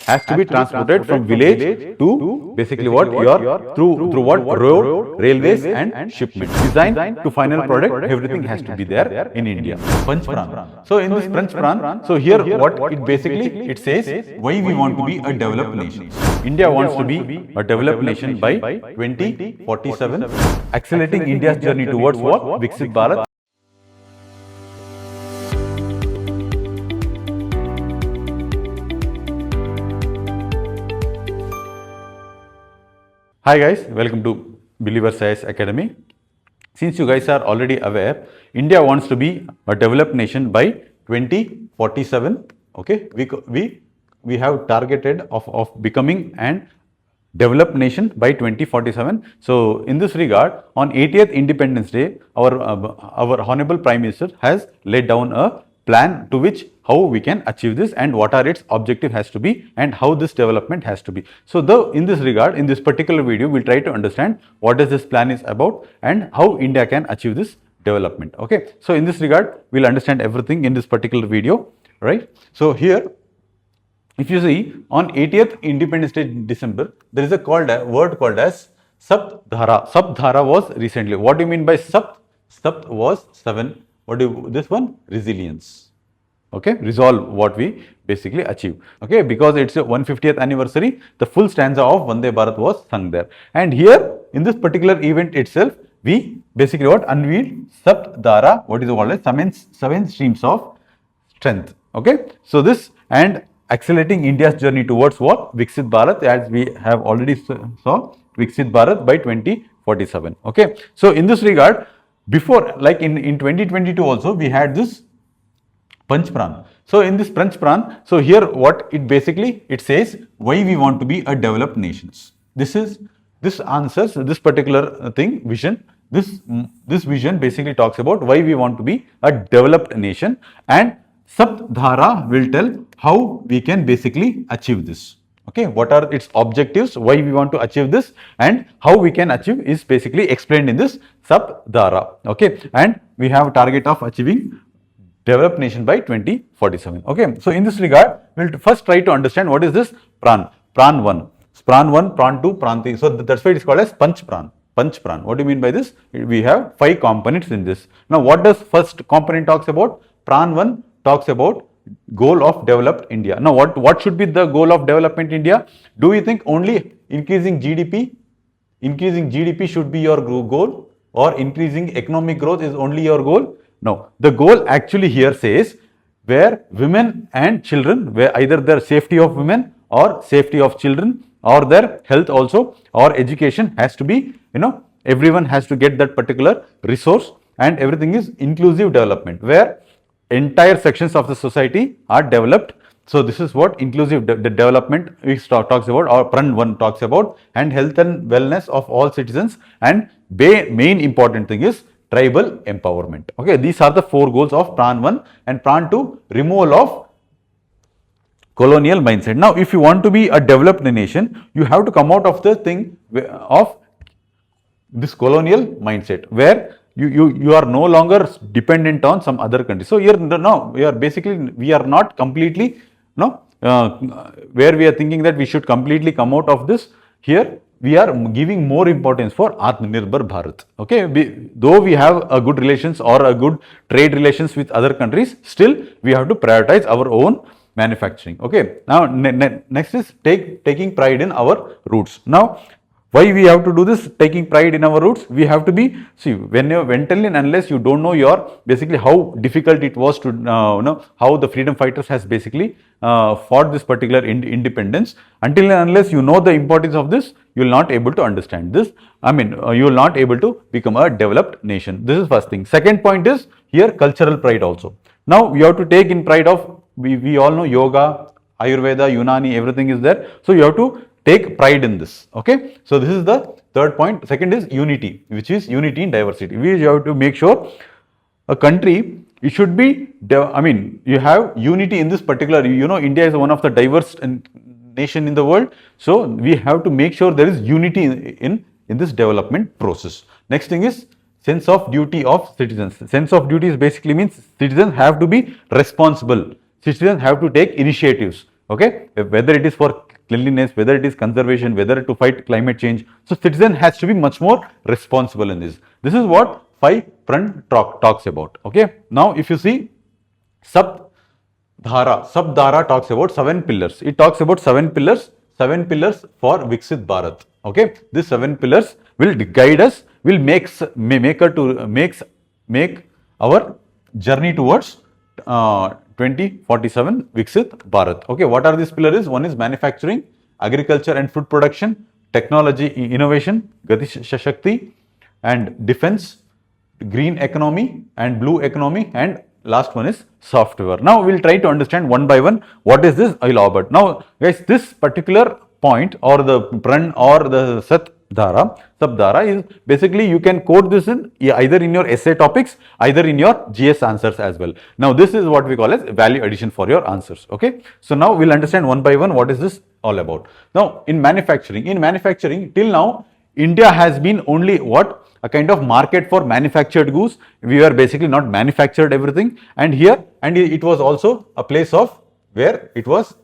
has to be transported from village to basically what your through what road, railways and shipment. Design to final product, everything has to be there in India. Panch Pran. So in this Panch Pran, so here what it basically it says why we want to be a developed nation. India wants to be a developed nation by 2047, accelerating India's journey towards what? Viksit Bharat. Hi guys, welcome to Believer Science Academy. Since you guys are already aware, India wants to be a developed nation by 2047. Okay, we have targeted of becoming an developed nation by 2047. So in this regard, on 80th Independence Day, our Honorable Prime Minister has laid down a plan to which how we can achieve this and what are its objective has to be and how this development has to be. So in this regard, in this particular video, we'll try to understand what is this plan is about and how India can achieve this development. Okay. So in this regard, we'll understand everything in this particular video, right? So here, if you see on 80th Independence Day December, there is a word called as Sapt Dhara. Sapt Dhara was recently. What do you mean by Sapt? Sapt was 7. What do this one? Resilience. Okay, resolve what we basically achieve. Okay, because it's a 150th anniversary, the full stanza of Vande Bharat was sung there. And here in this particular event itself, we basically what unveiled Sapt Dhara, what is called as seven streams of strength. Okay, so this and accelerating India's journey towards what? Viksit Bharat, as we have already saw Viksit Bharat by 2047. Okay, so in this regard, before like in 2022 also we had this Panch Pran. So in this Panch Pran, so here what it basically it says why we want to be a developed nations. This answers this particular vision. This vision basically talks about why we want to be a developed nation, and Sapt Dhara will tell how we can basically achieve this. Okay, what are its objectives, why we want to achieve this and how we can achieve is basically explained in this Sapt Dhara. Okay, and we have a target of achieving developed nation by 2047. Okay, so in this regard, we'll first try to understand what is this Pran. Pran 1, Pran 1, Pran 2, Pran 3. So that's why it is called as Panch Pran. Panch Pran. What do you mean by this? We have 5 components in this. Now, what does first component talks about? Pran 1 talks about goal of developed India. Now, what should be the goal of development India? Do you think only increasing GDP? Increasing GDP should be your goal, or increasing economic growth is only your goal? No. The goal actually here says where women and children, where either their safety of women or safety of children or their health also or education has to be, everyone has to get that particular resource, and everything is inclusive development where entire sections of the society are developed. So this is what inclusive development talks about, or Pran 1 talks about, and health and wellness of all citizens, and main important thing is tribal empowerment. Okay, these are the 4 goals of Pran 1, and Pran 2, removal of colonial mindset. Now, if you want to be a developed nation, you have to come out of the thing of this colonial mindset where you are no longer dependent on some other country. So here now we are not completely where we are thinking that we should completely come out of this. Here we are giving more importance for Atmanirbhar Bharat. Okay, though we have a good relations or a good trade relations with other countries, still we have to prioritize our own manufacturing. Okay, now next is taking pride in our roots. Now, why we have to do this, taking pride in our roots? We have to be, see, until and unless you don't know basically how difficult it was to how the freedom fighters has basically fought this particular independence, until and unless you know the importance of this, you will not able to understand this. You will not able to become a developed nation. This is first thing. Second point is here cultural pride also. Now we have to take in pride of, we all know yoga, Ayurveda, Unani, everything is there. So you have to take pride in this. Okay, so this is the third point. Second is unity, which is unity in diversity. We have to make sure a country, it should be, you have unity in this particular, India is one of the diverse nation in the world. So we have to make sure there is unity in this development process. Next thing is sense of duty of citizens. Sense of duty is basically means citizens have to be responsible. Citizens have to take initiatives. Okay, whether it is for cleanliness, whether it is conservation, whether to fight climate change. So citizen has to be much more responsible in this. This is what Panch Pran talks about. Okay, now if you see Sapt Dhara talks about 7 pillars. It talks about 7 pillars for Viksit Bharat. Okay, these 7 pillars will guide us, will make our journey towards 2047 Viksit Bharat. Okay, what are these pillars? One is manufacturing, agriculture and food production, technology innovation, Gati Shakti, and defense, green economy and blue economy, and last one is software. Now we will try to understand one by one what is this I will elaborate. Now guys, this particular point or the Pran or the Sapt Dhara is basically you can quote this in either in your essay topics, either in your GS answers as well. Now this is what we call as value addition for your answers. Okay, so now we'll understand one by one what is this all about. Now in manufacturing till now India has been only what? A kind of market for manufactured goods. We were basically not manufactured everything, and here it was also a place of where it was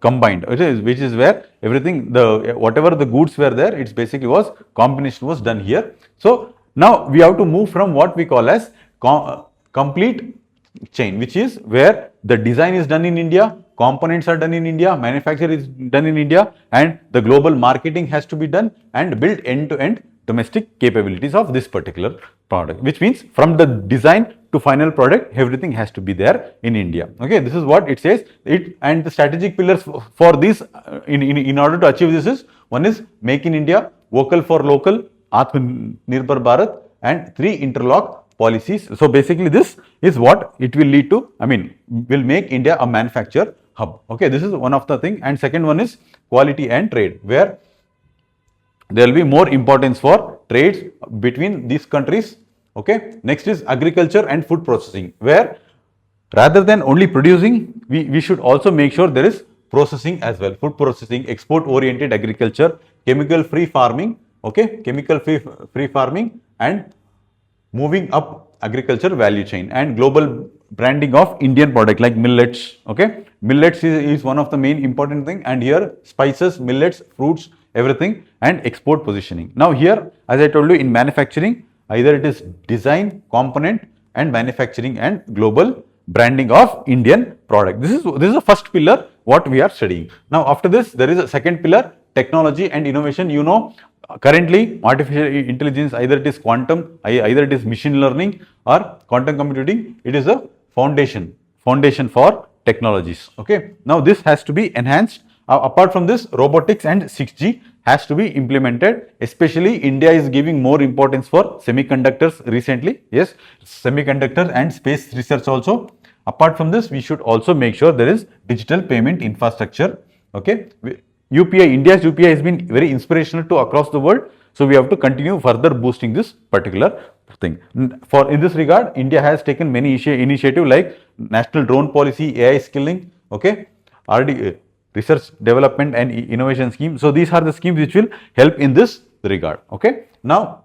combined, which is where everything, whatever the goods were there, it's basically was combination was done here. So now we have to move from what we call as complete chain, which is where the design is done in India, components are done in India, manufacture is done in India, and the global marketing has to be done and build end-to-end domestic capabilities of this particular product, which means from the design to final product, everything has to be there in India. Okay, this is what it says. And the strategic pillars for this in order to achieve this is, one is make in India, vocal for local, Atmanirbhar Bharat, and 3 interlock policies. So basically this is what it will lead to, will make India a manufacture hub. Okay, this is one of the thing. And second one is quality and trade, where there will be more importance for trades between these countries. Okay, next is agriculture and food processing, where rather than only producing, we should also make sure there is processing as well, food processing, export oriented agriculture, chemical free farming, okay, chemical free farming, and moving up agriculture value chain, and global branding of Indian product like millets. Okay, millets is one of the main important thing, and here spices, millets, fruits, everything, and export positioning. Now here, as I told you, in manufacturing, either it is design, component, and manufacturing, and global branding of Indian product. This is the first pillar what we are studying. Now after this, there is a second pillar, technology and innovation. You know, currently artificial intelligence, either it is quantum, either it is machine learning or quantum computing, it is a foundation for technologies. Okay, now this has to be enhanced. Apart from this, robotics and 6G has to be implemented. Especially India is giving more importance for semiconductors recently. Yes, semiconductor and space research also. Apart from this, we should also make sure there is digital payment infrastructure. Okay, UPI, India's UPI has been very inspirational to across the world. So we have to continue further boosting this particular thing. In this regard, India has taken many initiatives like National Drone Policy, AI skilling, okay, research development and innovation scheme. So these are the schemes which will help in this regard. Okay. Now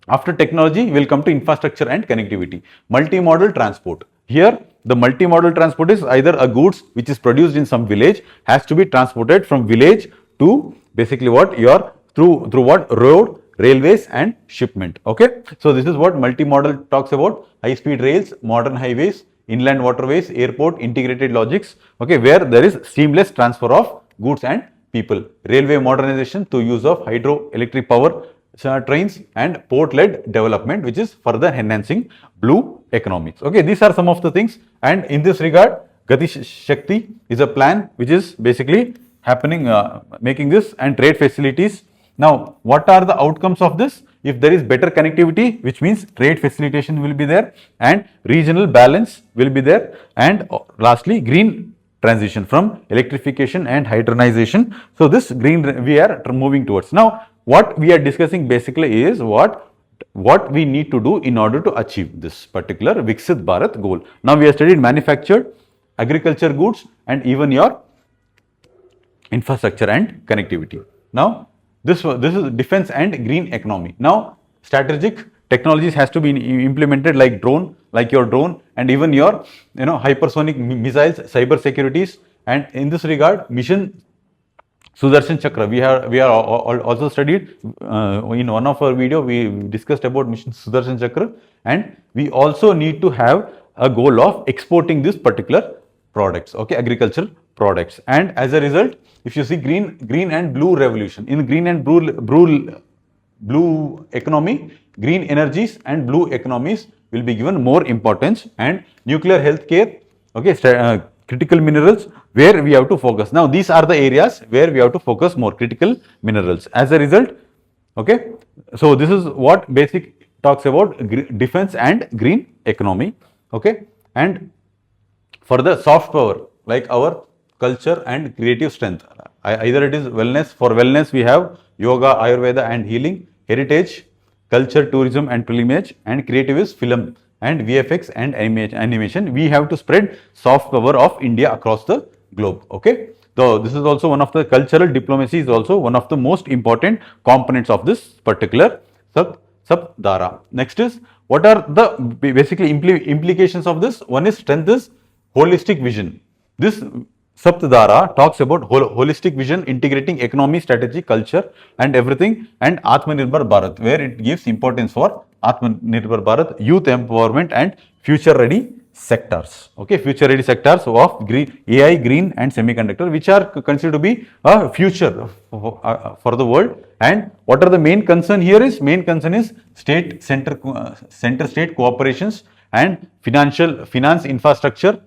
after technology, we will come to infrastructure and connectivity. Multimodal transport. Here the multimodal transport is either a goods which is produced in some village has to be transported from village to basically what your through what road, railways and shipment. Okay. So this is what multimodal talks about: high speed rails, modern highways, inland waterways, airport, integrated logistics, okay, where there is seamless transfer of goods and people. Railway modernization through use of hydroelectric power trains, and port-led development, which is further enhancing blue economics. Okay, these are some of the things, and in this regard, Gati Shakti is a plan which is basically happening, making this, and trade facilities. Now, what are the outcomes of this? If there is better connectivity, which means trade facilitation will be there, and regional balance will be there, and lastly green transition from electrification and hydrogenization. So this green we are moving towards. Now what we are discussing basically is what we need to do in order to achieve this particular Viksit Bharat goal. Now we have studied manufactured, agriculture goods, and even your infrastructure and connectivity. Now this is defense and green economy. Now strategic technologies has to be implemented like drone, like your drone and even your hypersonic missiles, cyber securities. And in this regard, mission Sudarshan Chakra, we are also studied in one of our video, we discussed about mission Sudarshan Chakra, and we also need to have a goal of exporting this particular products, okay, agricultural products. And as a result, if you see green and blue revolution, in green and blue economy, green energies and blue economies will be given more importance, and nuclear healthcare, okay, critical minerals, where we have to focus. Now, these are the areas where we have to focus more, critical minerals. As a result, okay, so this is what basic talks about defense and green economy, okay. And for the soft power, like our culture and creative strength, either it is wellness, for wellness we have yoga, Ayurveda and healing, heritage, culture, tourism and pilgrimage, and creative is film and VFX and animation. We have to spread soft power of India across the globe, okay. So this is also one of the cultural diplomacy, is also one of the most important components of this particular Sapt Dhara. Next is, what are the basically implications of this? One is strength is holistic vision. This Sapt Dhara talks about holistic vision, integrating economy, strategy, culture and everything, and Atmanirbhar Bharat, where it gives importance for Atmanirbhar Bharat, youth empowerment and future ready sectors, okay, future ready sectors of green, AI, green and semiconductor, which are considered to be a future for the world. And what are the main concern here is, main concern is state center state cooperations and finance infrastructure,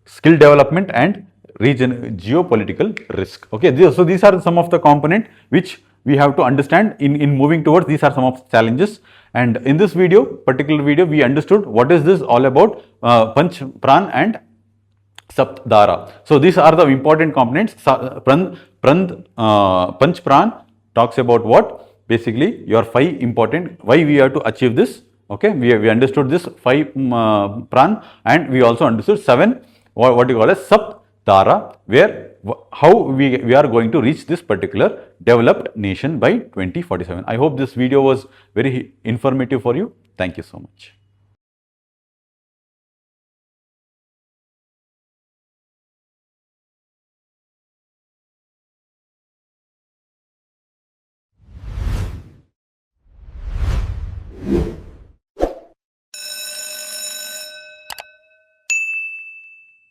skill development and region geopolitical risk, okay. So these are some of the component which we have to understand in moving towards. These are some of the challenges, and in this particular video, we understood what is this all about, Panch Pran and Sapt Dhara. So these are the important components. Panch Pran talks about what? Basically your 5 important, why we have to achieve this, okay. We understood this 5 Pran, and we also understood 7 what you call as Sapt Dhara, where how we are going to reach this particular developed nation by 2047. I hope this video was very informative for you. Thank you so much.